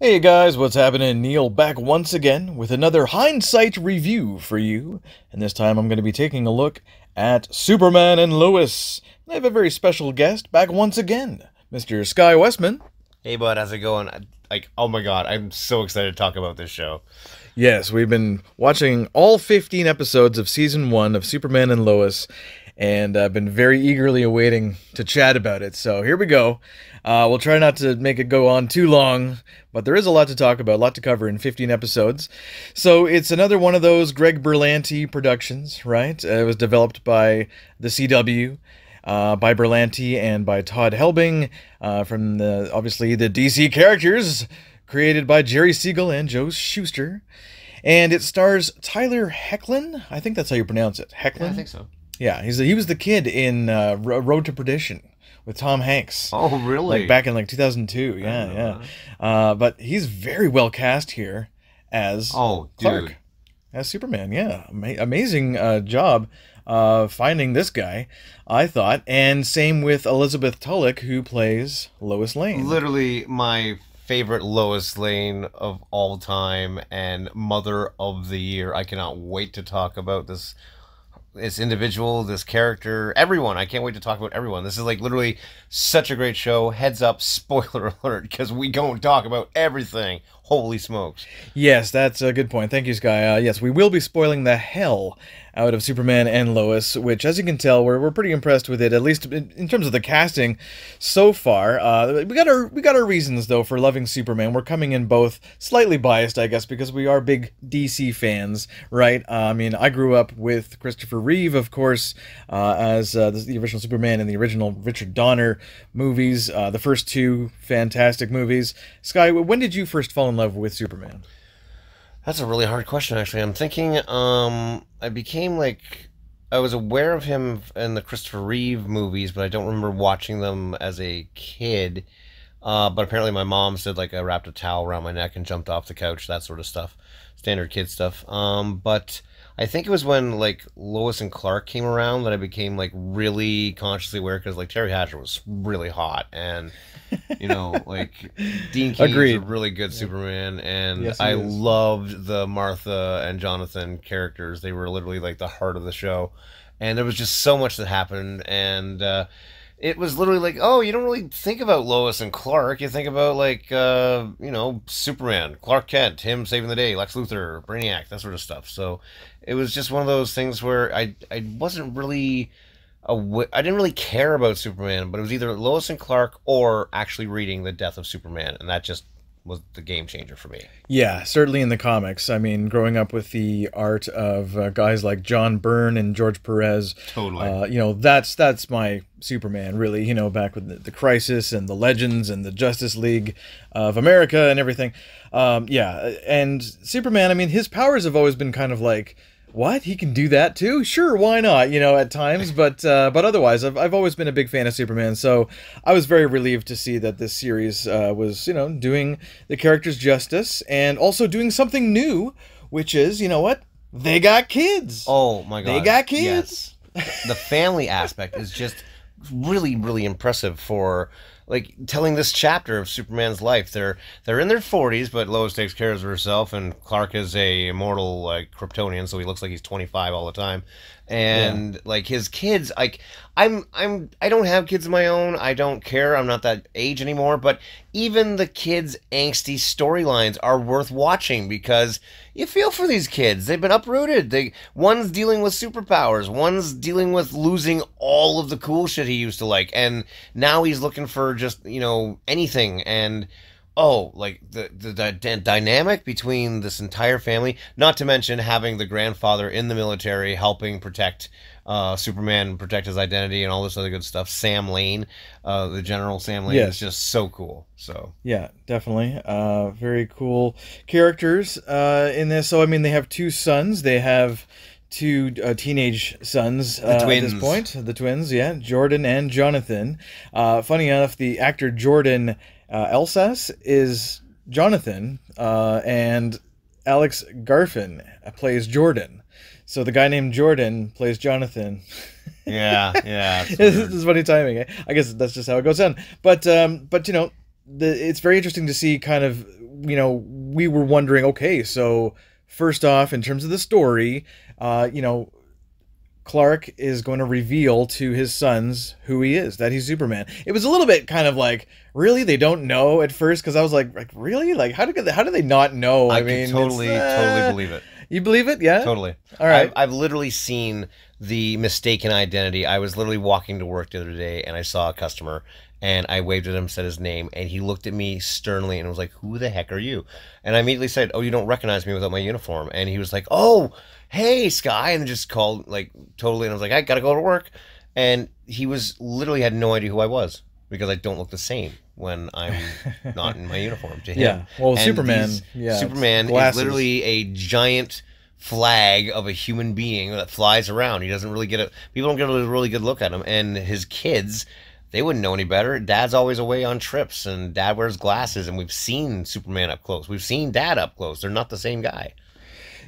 Hey guys, what's happening? Neil back once again with another Hindsight review for you. And this time I'm going to be taking a look at Superman and Lois. And I have a very special guest back once again, Mr. Sky Westman. Hey bud, how's it going? Oh my god, I'm so excited to talk about this show. Yes, we've been watching all 15 episodes of Season 1 of Superman and Lois, and I've been very eagerly awaiting to chat about it. So here we go. We'll try not to make it go on too long, but there is a lot to talk about, a lot to cover in 15 episodes. So it's another one of those Greg Berlanti productions, right? It was developed by the CW, by Berlanti and by Todd Helbing, from obviously the DC characters, created by Jerry Siegel and Joe Shuster. And it stars Tyler Hoechlin. I think that's how you pronounce it. Hoechlin? Yeah, I think so. Yeah, he was the kid in Road to Perdition with Tom Hanks. Oh, really? Like back in 2002. Yeah. But he's very well cast here as Clark, dude, as Superman. Yeah, amazing job finding this guy, I thought. And same with Elizabeth Tulloch, who plays Lois Lane. literally my favorite Lois Lane of all time and Mother of the Year. I cannot wait to talk about this individual, this character, everyone. I can't wait to talk about everyone. This is like literally such a great show. Heads up, spoiler alert, because we don't talk about everything. Holy smokes. Yes, that's a good point. Thank you, Sky. Yes, we will be spoiling the hell out of Superman and Lois, which, as you can tell, we're pretty impressed with it, at least in terms of the casting so far. We got our reasons, though, for loving Superman. We're coming in both slightly biased, I guess, because we are big DC fans, right? I mean, I grew up with Christopher Reeve, of course, as the original Superman and the original Richard Donner movies, the first two fantastic movies. Sky, when did you first fall in love with Superman? That's a really hard question, actually. I'm thinking, I was aware of him in the Christopher Reeve movies, but I don't remember watching them as a kid. But apparently my mom said, like, I wrapped a towel around my neck and jumped off the couch, that sort of stuff. Standard kid stuff. But I think it was when, like, Lois and Clark came around that I became, like, really consciously aware, because, like, Terry Hatcher was really hot, and, you know, like, Dean King is a really good Superman, and Yes, I is. loved the Martha and Jonathan characters. They were literally, like, the heart of the show, and there was just so much that happened, and, it was literally like, oh, you don't really think about Lois and Clark. You think about, like, Superman, Clark Kent, him saving the day, Lex Luthor, Brainiac, that sort of stuff. So it was just one of those things where I wasn't really, I didn't really care about Superman, but it was either Lois and Clark or actually reading The Death of Superman, and that just was the game changer for me. Yeah, certainly in the comics. I mean, growing up with the art of guys like John Byrne and George Perez, Totally. that's my Superman, really. Back with the Crisis and the Legends and the Justice League of America and everything. Yeah, and Superman, I mean, his powers have always been kind of like, what? He can do that too? Sure, why not? At times, but otherwise, I've always been a big fan of Superman. So I was very relieved to see that this series was, doing the characters justice and also doing something new, which is, what? They got kids. Oh my God. They got kids. Yes. The family aspect is just really, really impressive for, like, telling this chapter of Superman's life. They're in their 40s, but Lois takes care of herself, and Clark is a immortal, like, Kryptonian, so he looks like he's 25 all the time. And like, his kids, like, I don't have kids of my own. I don't care. I'm not that age anymore. But even the kids' angsty storylines are worth watching, because you feel for these kids. They've been uprooted. One's dealing with superpowers. One's dealing with losing all of the cool shit he used to like, and now he's looking for just, anything. And like the dynamic between this entire family, not to mention having the grandfather in the military helping protect Superman, protect his identity, and all this other good stuff. Sam Lane, the General Sam Lane, is just so cool. So yeah, definitely, very cool characters in this. So I mean, they have two sons. They have two teenage sons at this point. The twins, yeah, Jordan and Jonathan. Funny enough, the actor Jordan Elsas is Jonathan, and Alex Garfin plays Jordan. So the guy named Jordan plays Jonathan. Yeah. This is funny timing. I guess that's just how it goes down. But it's very interesting to see kind of we were wondering, okay, so first off, in terms of the story, Clark is going to reveal to his sons who he is, that he's Superman. It was a little bit kind of like, really, they don't know at first, because I was like, really, like how do they not know? I mean, totally believe it. You believe it? Yeah, totally. All right. I've literally seen the mistaken identity. I was literally walking to work the other day, and I saw a customer, and I waved at him, said his name, and he looked at me sternly and was like, "Who the heck are you?" And I immediately said, "Oh, you don't recognize me without my uniform." And he was like, "Oh, hey, Sky," and just called like totally. And I was like, "I gotta go to work," and he was literally had no idea who I was, because I don't look the same when I'm not in my uniform to him. Yeah. Well, And Superman. Superman is literally a giant flag of a human being that flies around. He doesn't really people don't get a really good look at him. And his kids, they wouldn't know any better. Dad's always away on trips, and Dad wears glasses, and we've seen Superman up close. We've seen Dad up close. They're not the same guy.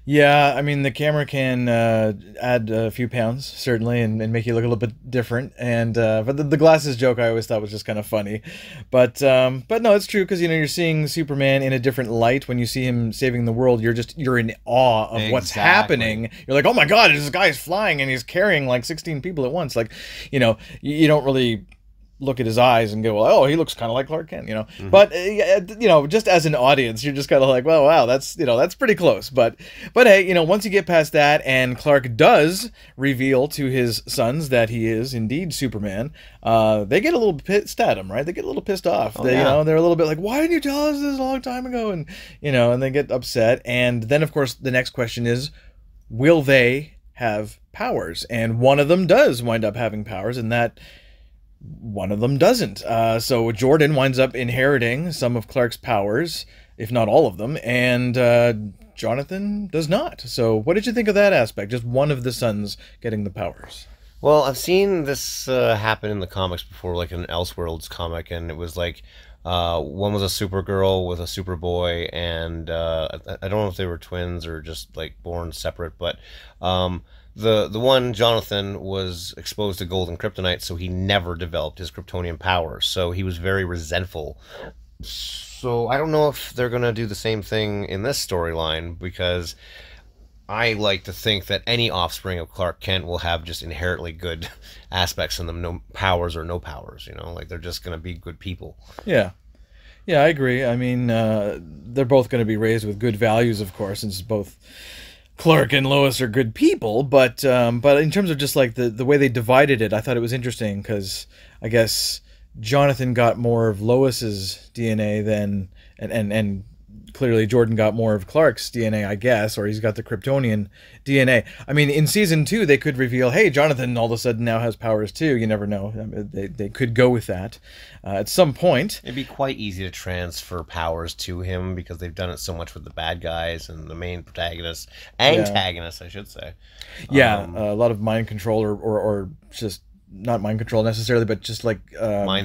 Yeah, I mean, the camera can add a few pounds, certainly, and make you look a little bit different. And but the glasses joke I always thought was just kind of funny. But no, it's true, because you're seeing Superman in a different light. When you see him saving the world, you're in awe of what's happening. You're like, oh my God, this guy's flying and he's carrying like 16 people at once. Like, you don't really look at his eyes and go, well, oh, he looks kind of like Clark Kent, But just as an audience, you're just kind of like, well, wow, that's pretty close. But hey, once you get past that, and Clark does reveal to his sons that he is indeed Superman, they get a little pissed at him, right? They get a little pissed off. They're a little bit like, why didn't you tell us this a long time ago? And and they get upset. And then, of course, the next question is, will they have powers? And one of them does wind up having powers, and that one of them doesn't. So Jordan winds up inheriting some of Clark's powers, if not all of them, and Jonathan does not. So what did you think of that aspect? Just one of the sons getting the powers. Well, I've seen this happen in the comics before, like in an Elseworlds comic, and it was like one was a Supergirl with a Superboy, and I don't know if they were twins or just like born separate, but the one, Jonathan, was exposed to golden kryptonite, so he never developed his Kryptonian powers. So he was very resentful. So I don't know if they're going to do the same thing in this storyline, because I like to think that any offspring of Clark Kent will have just inherently good aspects in them, no powers or no powers, like they're just going to be good people. Yeah. Yeah, I agree. I mean, they're both going to be raised with good values, of course, since both Clark and Lois are good people, but in terms of just like the way they divided it, I thought it was interesting, because I guess Jonathan got more of Lois's DNA than and clearly Jordan got more of Clark's DNA, I guess, or he's got the Kryptonian DNA. I mean, in season 2, they could reveal, hey, Jonathan all of a sudden now has powers too. You never know. I mean, they could go with that at some point. It'd be quite easy to transfer powers to him, because they've done it so much with the bad guys and the main protagonists, antagonists, I should say. Yeah, a lot of mind control or just not mind control necessarily, but just like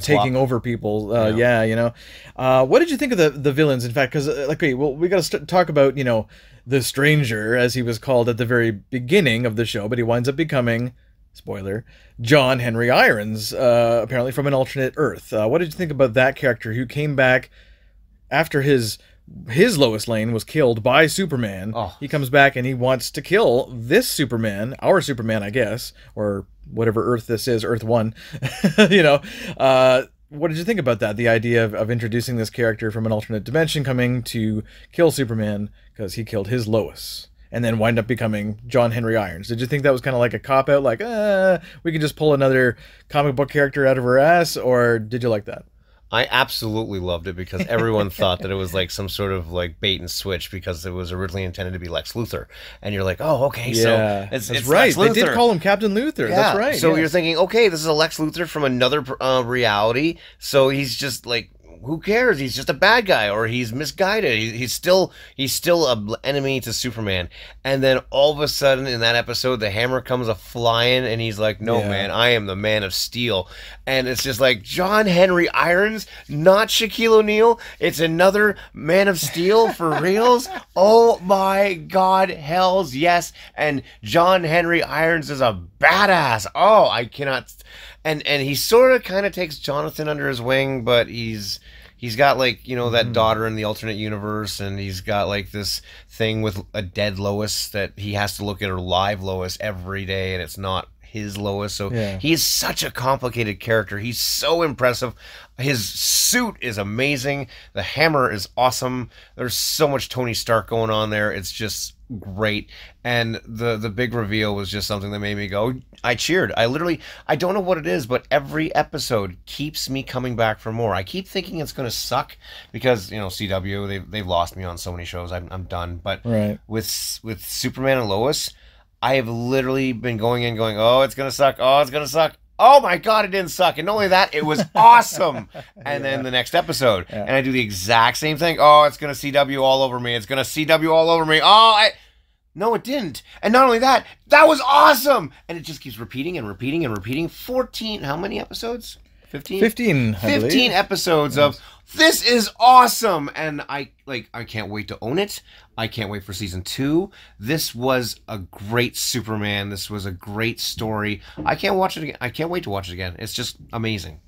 taking over people. What did you think of the villains? In fact, because we got to talk about the Stranger, as he was called at the very beginning of the show, but he winds up becoming, spoiler, John Henry Irons, apparently from an alternate Earth. What did you think about that character, who came back after his Lois Lane was killed by Superman? He comes back and he wants to kill this Superman, our Superman, I guess, or whatever Earth this is, Earth 1. What did you think about that? The idea of introducing this character from an alternate dimension coming to kill Superman because he killed his Lois, and then wind up becoming John Henry Irons. Did you think that was kind of like a cop-out, like, we can just pull another comic book character out of her ass, or did you like that? I absolutely loved it, because everyone thought that it was like some sort of like bait and switch, because it was originally intended to be Lex Luthor, and you're like, oh, okay, so it's right. Lex Luthor. They did call him Captain Luthor. Yeah. That's right. So you're thinking, okay, this is a Lex Luthor from another reality. So he's just like, who cares? He's just a bad guy, or he's misguided. He's still an enemy to Superman. And then all of a sudden in that episode, the hammer comes a flying, and he's like, no, man, I am the Man of Steel. And it's just like, John Henry Irons, not Shaquille O'Neal. It's another Man of Steel for reals. Oh my God, hells yes. And John Henry Irons is a badass. Oh, I cannot. And he sort of kind of takes Jonathan under his wing, but he's He's got like, you know, that daughter in the alternate universe, and he's got like this thing with a dead Lois that he has to look at her live Lois every day, and it's not his Lois. So he's such a complicated character. He's so impressive. His suit is amazing. The hammer is awesome. There's so much Tony Stark going on there. It's just great. And the big reveal was just something that made me go, I cheered. I don't know what it is, but every episode keeps me coming back for more. I keep thinking it's going to suck because, you know, CW, they've lost me on so many shows. I'm done. But with Superman and Lois, I have literally been going, oh, it's going to suck. Oh, it's going to suck. Oh my God, it didn't suck. And not only that, it was awesome. And then the next episode, and I do the exact same thing. Oh, it's going to CW all over me. It's going to CW all over me. No, it didn't. And not only that, that was awesome. And it just keeps repeating and repeating and repeating. 14, how many episodes? 15? 15, 15 episodes of, this is awesome. And I can't wait to own it. I can't wait for season 2. This was a great Superman. This was a great story. I can't watch it again. I can't wait to watch it again. It's just amazing.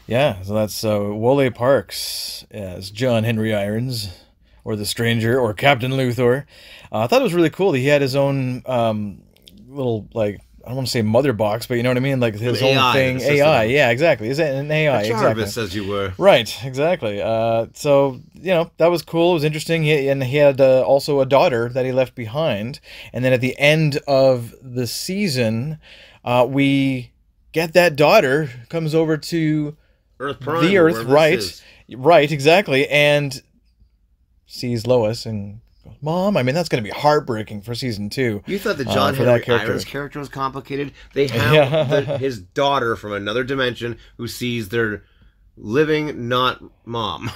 Yeah, so that's Wole Parks as John Henry Irons, or the Stranger, or Captain Luthor. I thought it was really cool that he had his own little, like, I don't want to say mother box, but you know what I mean? Like his own thing. AI, yeah, exactly. Is it an AI? Jarvis, exactly. as you were. Right, exactly. So, you know, that was cool. It was interesting. He had also a daughter that he left behind. And then at the end of the season, we get that daughter comes over to Earth Prime, the Earth, right, exactly, and sees Lois and goes, Mom. I mean, that's going to be heartbreaking for season 2. You thought the John Henry Irons character was complicated? They have his daughter from another dimension who sees their living, not mom.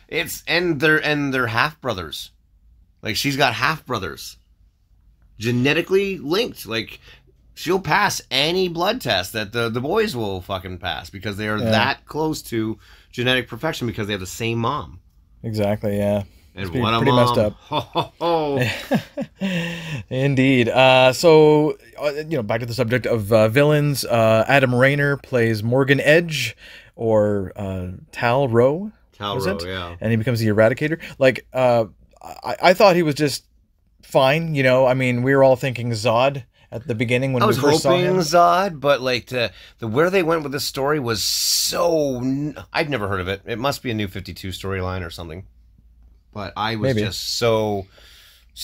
It's and they're half brothers. Like, she's got half brothers, genetically linked. Like, she'll pass any blood test that the boys will fucking pass because they are that close to genetic perfection because they have the same mom. Exactly, yeah. And what a mom. Messed up. Indeed. So, back to the subject of villains. Adam Rayner plays Morgan Edge, or Tal Rowe. Tal Rowe, yeah. And he becomes the Eradicator. Like, I thought he was just fine, you know. I mean, we were all thinking Zod at the beginning when we first saw him. I was hoping Zod, but like the where they went with this story was so... I'd never heard of it. It must be a New 52 storyline or something. But I was just so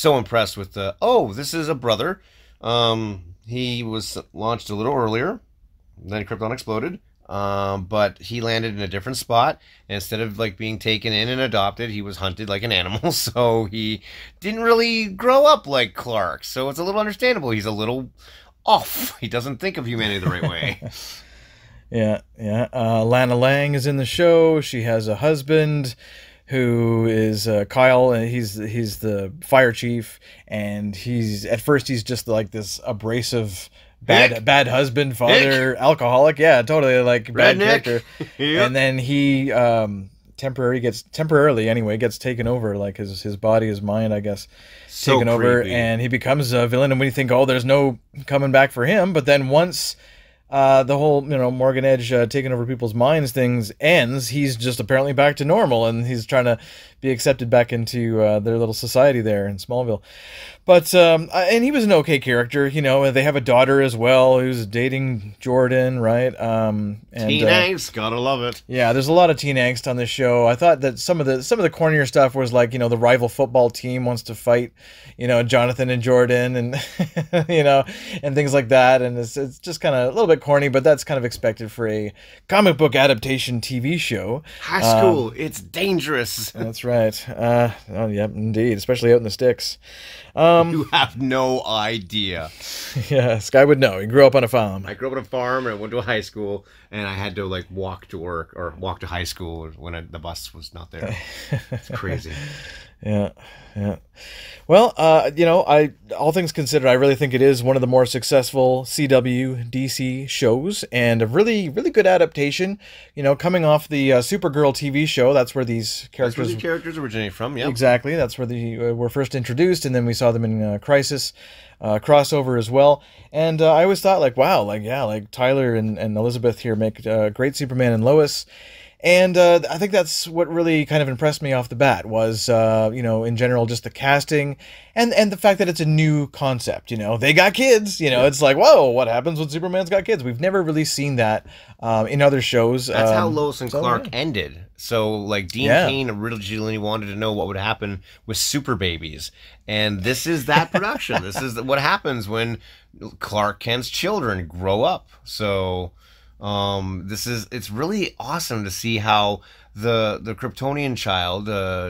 impressed with this is a brother. He was launched a little earlier. Then Krypton exploded. But he landed in a different spot. And instead of like being taken in and adopted, he was hunted like an animal. So he didn't really grow up like Clark. So it's a little understandable. He's a little off. He doesn't think of humanity the right way. Yeah. Lana Lang is in the show. She has a husband who is Kyle, and he's the fire chief, and at first he's just like this abrasive bad husband, father, alcoholic, totally like bad character. Yep. And then he temporarily gets taken over, like his body, his mind, I guess, taken over, and he becomes a villain. And we think, there's no coming back for him, but then once the whole, Morgan Edge taking over people's minds things ends, he's just apparently back to normal, and he's trying to be accepted back into their little society there in Smallville. But and he was an okay character, They have a daughter as well who's dating Jordan, right? And teen angst, gotta love it. Yeah, there's a lot of teen angst on this show. I thought that some of the cornier stuff was like, the rival football team wants to fight, Jonathan and Jordan, and and things like that. And it's just kind of a little bit corny, but that's kind of expected for a comic book adaptation TV show. High school, it's dangerous. That's right. Oh, yeah, indeed, especially out in the sticks. You have no idea. Yeah, Sky would know. He grew up on a farm. I grew up on a farm, and I went to a high school, and I had to like walk to work or walk to high school when the bus was not there. It's crazy. Yeah. Well, all things considered, I really think it is one of the more successful CW DC shows, and a really, really good adaptation. Coming off the Supergirl TV show, that's where these characters originate from. Yeah, exactly. That's where they were first introduced, and then we saw them in Crisis crossover as well. And I always thought, like, wow, like Tyler and Elizabeth here make great Superman and Lois. And I think that's what really kind of impressed me off the bat was, in general, just the casting and the fact that it's a new concept. They got kids. It's like, whoa, what happens when Superman's got kids? We've never really seen that in other shows. That's how Lois and Clark ended. So, like, Dean Cain originally wanted to know what would happen with super babies. And this is that production. This is what happens when Clark Kent's children grow up. So... it's really awesome to see how the Kryptonian child,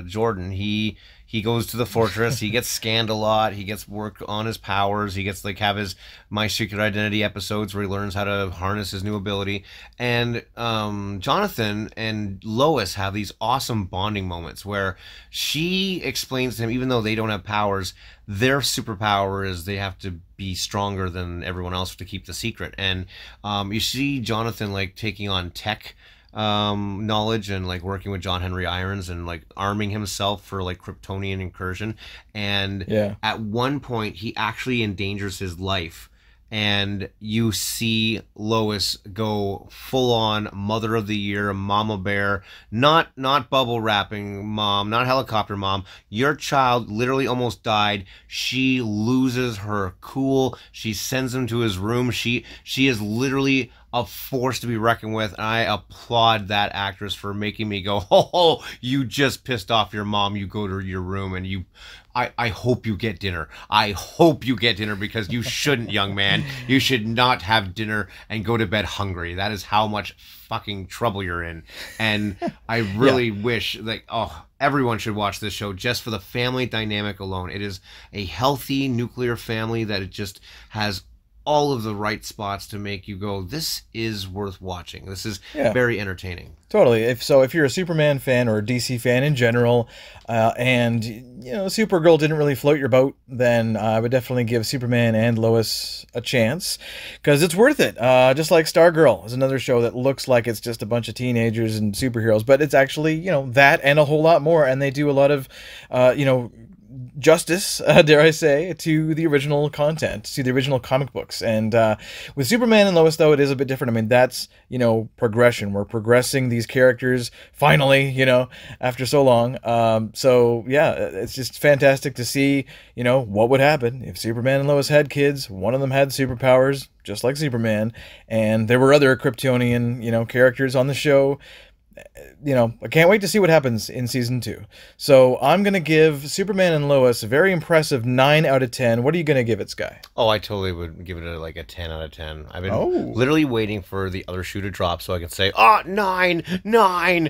Jordan, he goes to the fortress, he gets scanned a lot, he gets work on his powers, he gets have his My Secret Identity episodes where he learns how to harness his new ability, and Jonathan and Lois have these awesome bonding moments where she explains to him, even though they don't have powers, their superpower is they have to be stronger than everyone else to keep the secret. And you see Jonathan like taking on tech knowledge and like working with John Henry Irons and like arming himself for like Kryptonian incursion. And at one point he actually endangers his life. And you see Lois go full on Mother of the Year, Mama Bear, not bubble wrapping mom, not helicopter mom. Your child literally almost died. She loses her cool. She sends him to his room. She is literally a force to be reckoned with. And I applaud that actress for making me go, oh, you just pissed off your mom. You go to your room and I hope you get dinner. I hope you get dinner because you shouldn't, young man. You should not have dinner and go to bed hungry. That is how much fucking trouble you're in. And I really wish, everyone should watch this show just for the family dynamic alone. It is a healthy nuclear family that it just has all of the right spots to make you go, this is worth watching. This is very entertaining. Totally. If you're a Superman fan or a DC fan in general, and Supergirl didn't really float your boat, then I would definitely give Superman and Lois a chance because it's worth it. Just like Stargirl is another show that looks like it's just a bunch of teenagers and superheroes, but it's actually that and a whole lot more, and they do a lot of justice, dare I say, to the original content, to the original comic books. And with Superman and Lois, though, it is a bit different. I mean, that's, progression. We're progressing these characters finally, after so long. It's just fantastic to see, what would happen if Superman and Lois had kids. One of them had superpowers, just like Superman. And there were other Kryptonian, characters on the show. I can't wait to see what happens in season 2. So I'm going to give Superman and Lois a very impressive 9 out of 10. What are you going to give it, Sky? Oh, I totally would give it a 10 out of 10. I've been literally waiting for the other shoe to drop so I can say, 9,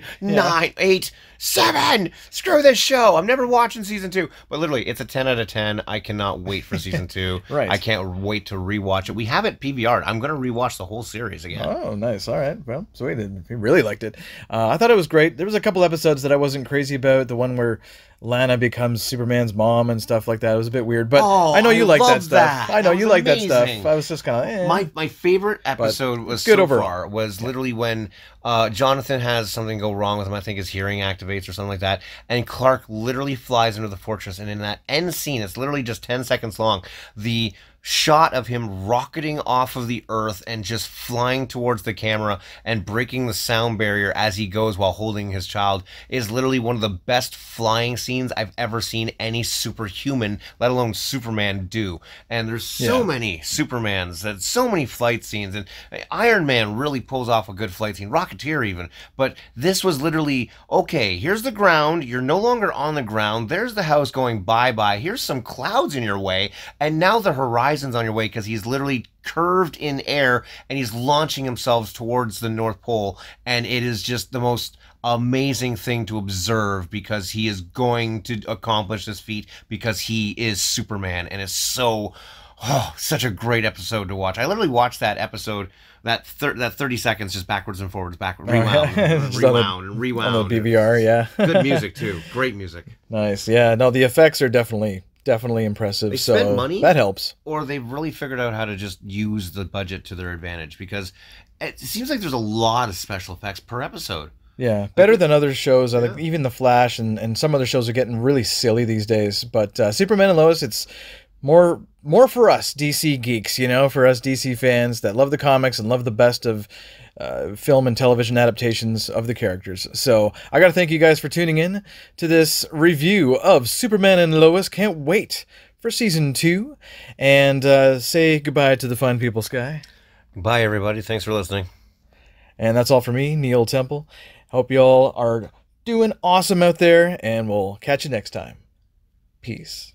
8, 7. Screw this show. I'm never watching season 2. But literally, it's a 10 out of 10. I cannot wait for season 2. Right. I can't wait to rewatch it. We have it PVR'd. I'm going to rewatch the whole series again. Oh, nice. All right. Well, sweet. We really liked it. I thought it was great. There was a couple episodes that I wasn't crazy about. The one where Lana becomes Superman's mom and stuff like that. It was a bit weird, but I know you like that stuff. I know you like that stuff. I was just kind of My favorite episode was good so overall. far was literally when Jonathan has something go wrong with him. I think his hearing activates or something like that, and Clark literally flies into the fortress. And in that end scene, it's literally just 10 seconds long. The shot of him rocketing off of the earth and just flying towards the camera and breaking the sound barrier as he goes while holding his child is literally one of the best flying scenes I've ever seen any superhuman, let alone Superman, do. And there's so many Supermans, and so many flight scenes, and Iron Man really pulls off a good flight scene, Rocketeer even, but this was literally, okay, here's the ground, you're no longer on the ground, there's the house going bye-bye, here's some clouds in your way, and now the horizon's on your way because he's literally curved in air and he's launching himself towards the North Pole, and it is just the most amazing thing to observe because he is going to accomplish this feat because he is Superman, and it's such a great episode to watch. I literally watched that episode, that 30 seconds just backwards and forwards, rewound and rewound. On the BVR, Good music too. Great music. Nice. Yeah, no, the effects are definitely impressive. They spent money, that helps. Or they've really figured out how to just use the budget to their advantage because it seems like there's a lot of special effects per episode. Yeah, better than other shows. Like even The Flash and some other shows are getting really silly these days. But Superman and Lois, it's more more for us DC geeks, you know, for us DC fans that love the comics and love the best of film and television adaptations of the characters. So I got to thank you guys for tuning in to this review of Superman and Lois. Can't wait for season 2. And say goodbye to the fine people, Sky. Bye, everybody. Thanks for listening. And that's all for me, Neil Temple. Hope you all are doing awesome out there, and we'll catch you next time. Peace.